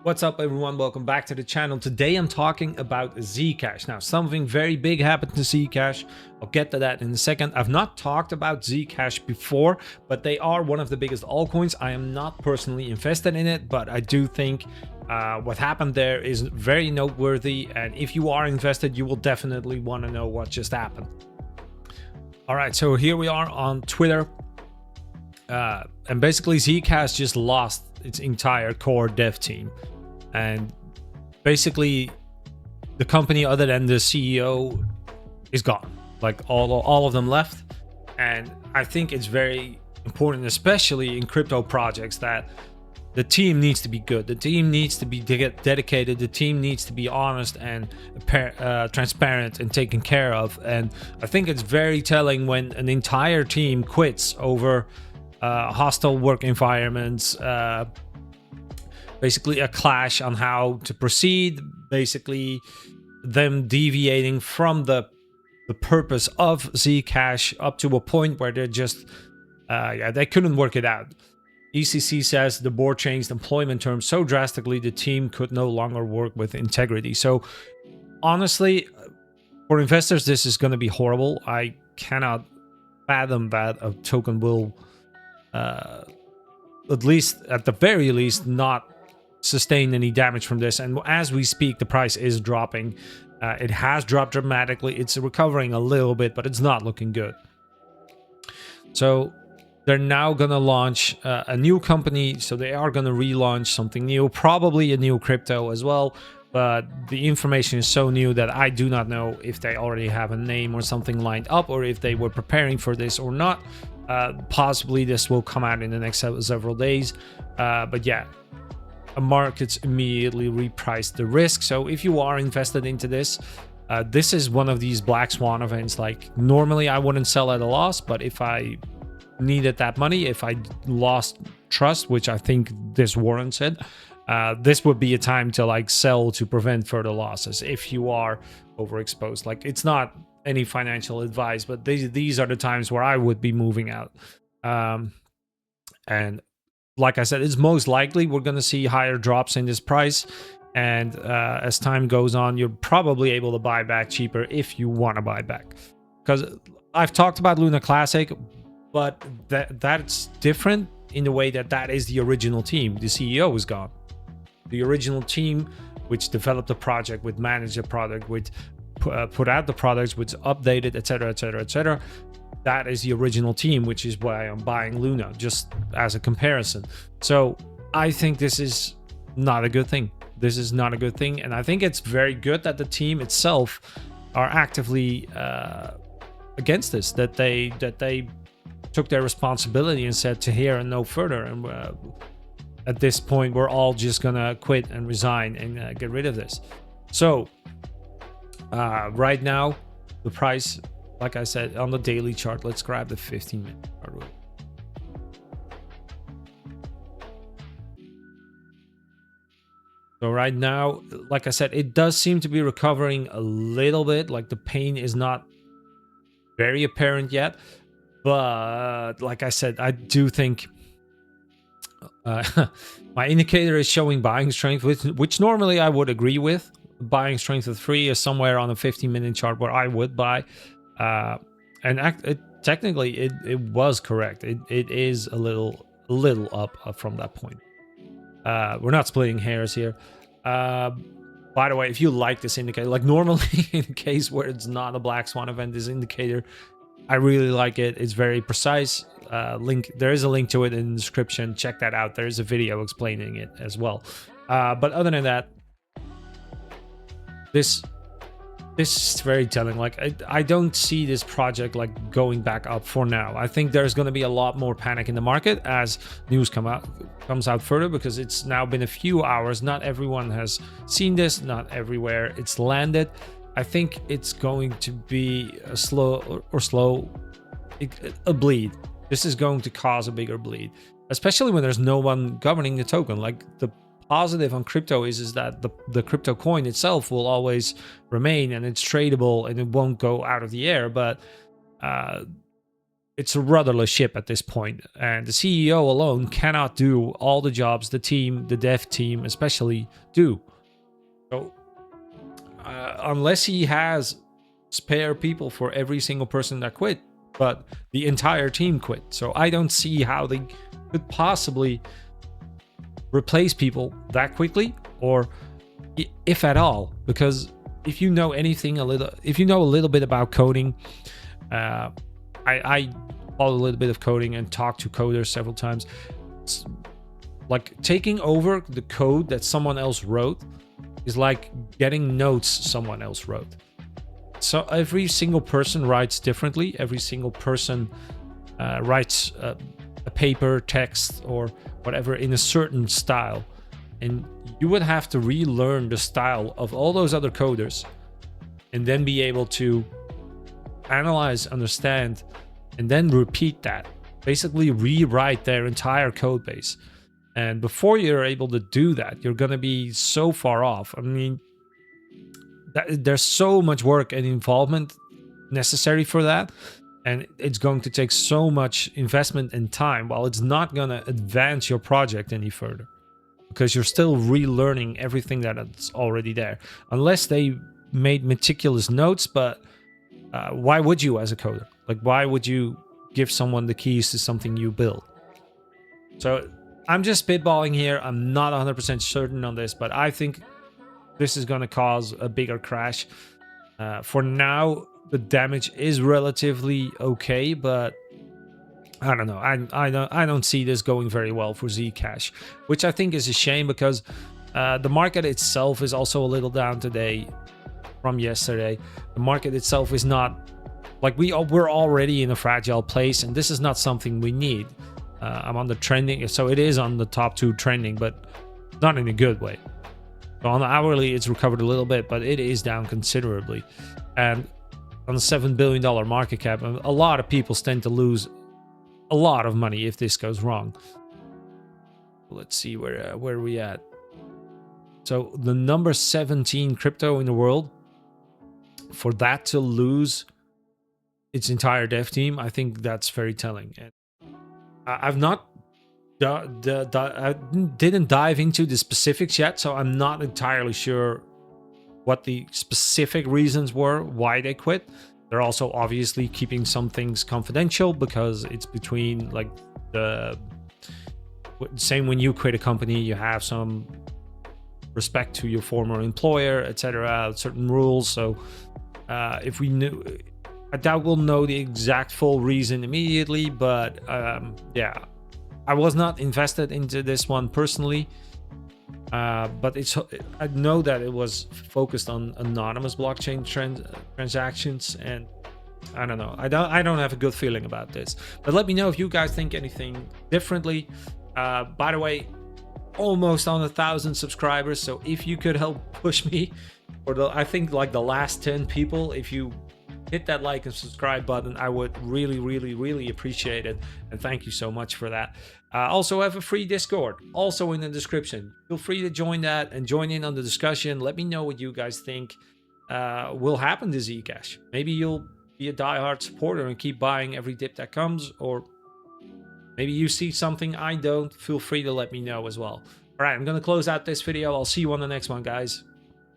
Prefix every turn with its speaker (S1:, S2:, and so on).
S1: What's up, everyone? Welcome back to the channel. Today I'm talking about Zcash. Now, something very big happened to Zcash. I'll get to that in a second. I've not talked about Zcash before, but they are one of the biggest altcoins. I am not personally invested in it, but I do think what happened there is very noteworthy. And if you are invested, you will definitely want to know what just happened. All right, so here we are on Twitter. And basically Zcash just lost its entire core dev team. And basically the company, other than the CEO, is gone. Like all of them left. And I think it's very important, especially in crypto projects, that the team needs to be good. The team needs to be dedicated. The team needs to be honest and transparent and taken care of. And I think it's very telling when an entire team quits over hostile work environments, basically a clash on how to proceed, basically them deviating from the purpose of Zcash up to a point where they're just they couldn't work it out. ECC says the board changed employment terms so drastically the team could no longer work with integrity. So honestly, for investors, this is going to be horrible. I cannot fathom that a token will at the very least not sustain any damage from this. And as we speak, the price is dropping. It has dropped dramatically. It's recovering a little bit, but it's not looking good. So they're now gonna launch a new company. So they are gonna relaunch something new, probably a new crypto as well. But the information is so new that I do not know if they already have a name or something lined up, or if they were preparing for this or not. Possibly this will come out in the next several days. But yeah, markets immediately repriced the risk. So if you are invested into this, this is one of these black swan events. Like normally I wouldn't sell at a loss, but if I needed that money, if I lost trust, which I think this warrants it, this would be a time to like sell to prevent further losses if you are overexposed. Like it's not any financial advice, but these are the times where I would be moving out. And like I said, it's most likely we're going to see higher drops in this price. And as time goes on, you're probably able to buy back cheaper if you want to buy back. Because I've talked about Luna Classic, but that's different in the way that that is the original team. The CEO is gone. The original team, which developed the project, which managed the product, which put out the products, which updated, etc., etc., etc. That is the original team, which is why I'm buying Luna, just as a comparison. So I think this is not a good thing. This is not a good thing. And I think it's very good that the team itself are actively against this, that they took their responsibility and said to here and no further. And at this point, we're all just going to quit and resign and get rid of this. So right now, the price, like I said, on the daily chart, let's grab the 15-minute chart. So right now, like I said, it does seem to be recovering a little bit. Like the pain is not very apparent yet. But like I said, I do think my indicator is showing buying strength, which normally I would agree with. Buying strength of 3 is somewhere on a 15-minute chart where I would buy. Technically it was correct. It is a little up from that point. We're not splitting hairs here. By the way, if you like this indicator, like normally in case where it's not a black swan event, this indicator, I really like it. It's very precise. There is a link to it in the description. Check that out. There is a video explaining it as well. But other than that, this is very telling. Like I don't see this project like going back up for now. I think there's going to be a lot more panic in the market as news comes out further, because it's now been a few hours. Not everyone has seen this. Not everywhere it's landed. I think it's going to be a a bleed. This is going to cause a bigger bleed, especially when there's no one governing the token. Like the positive on crypto is that the crypto coin itself will always remain and it's tradable and it won't go out of the air. But it's a rudderless ship at this point, and the CEO alone cannot do all the jobs the team, the dev team especially, do. So unless he has spare people for every single person that quit, but the entire team quit. So I don't see how they could possibly replace people that quickly, or if at all, because if you know anything if you know a little bit about coding, I follow a little bit of coding and talk to coders several times. It's like taking over the code that someone else wrote is like getting notes someone else wrote. So every single person writes differently. Every single person writes a paper, text, or whatever in a certain style. And you would have to relearn the style of all those other coders and then be able to analyze, understand, and then repeat that. Basically rewrite their entire code base. And before you're able to do that, you're going to be so far off. I mean, there's so much work and involvement necessary for that. And it's going to take so much investment and time, while it's not going to advance your project any further, because you're still relearning everything that's already there. Unless they made meticulous notes, but why would you as a coder? Like, why would you give someone the keys to something you build? So I'm just spitballing here. I'm not 100% certain on this, but I think this is going to cause a bigger crash. For now, the damage is relatively okay, but I don't know. I don't see this going very well for Zcash, which I think is a shame, because the market itself is also a little down today from yesterday. The market itself is not like we're already in a fragile place, and this is not something we need. I'm on the trending, so it is on the top 2 trending, but not in a good way. So on the hourly, it's recovered a little bit, but it is down considerably. And on the $7 billion market cap, a lot of people stand to lose a lot of money if this goes wrong. Let's see where we at. So the number 17 crypto in the world, for that to lose its entire dev team, I think that's very telling. And I've not I didn't dive into the specifics yet, so I'm not entirely sure what the specific reasons were why they quit. They're also obviously keeping some things confidential, because it's between, like, the same when you quit a company, you have some respect to your former employer, etc., certain rules. So if we knew, I doubt we'll know the exact full reason immediately, but yeah, I was not invested into this one personally, but I know that it was focused on anonymous blockchain transactions, and I don't know. I don't have a good feeling about this. But let me know if you guys think anything differently. By the way, almost on 1,000 subscribers. So if you could help push me, I think like the last 10 people, if you hit that like and subscribe button, I would really appreciate it, and thank you so much for that. Also have a free Discord, also in the description. Feel free to join that and join in on the discussion. Let me know what you guys think will happen to Zcash. Maybe you'll be a diehard supporter and keep buying every dip that comes, or maybe you see something I don't. Feel free to let me know as well. All right, I'm gonna close out this video. I'll see you on the next one, guys.